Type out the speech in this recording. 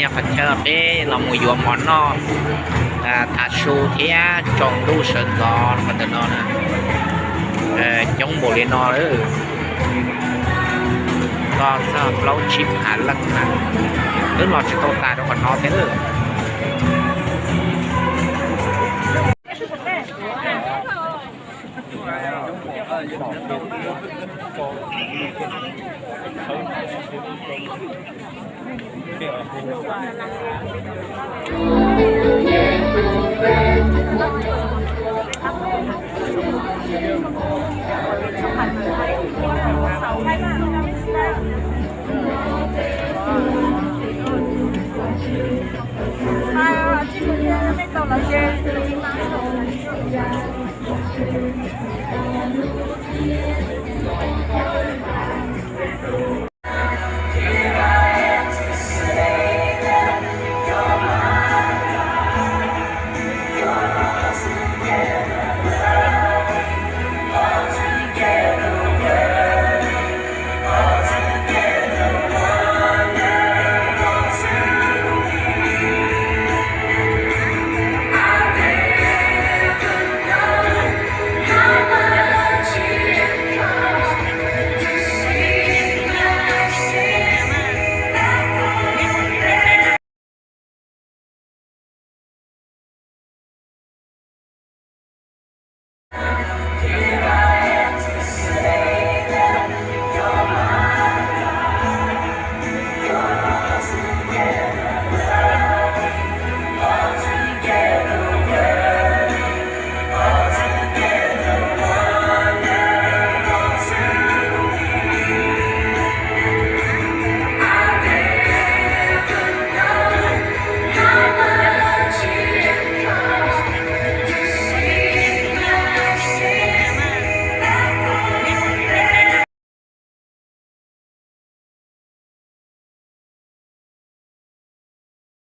nhà phát trợ bé là mùi dùa món nó thà su thế trong đu sơn gòn và từ nó nè trong bộ lên nó nữa còn sao lâu chim hạt lắc nè tức là sẽ tồn tại nó còn nó thế nữa今天没到了，先。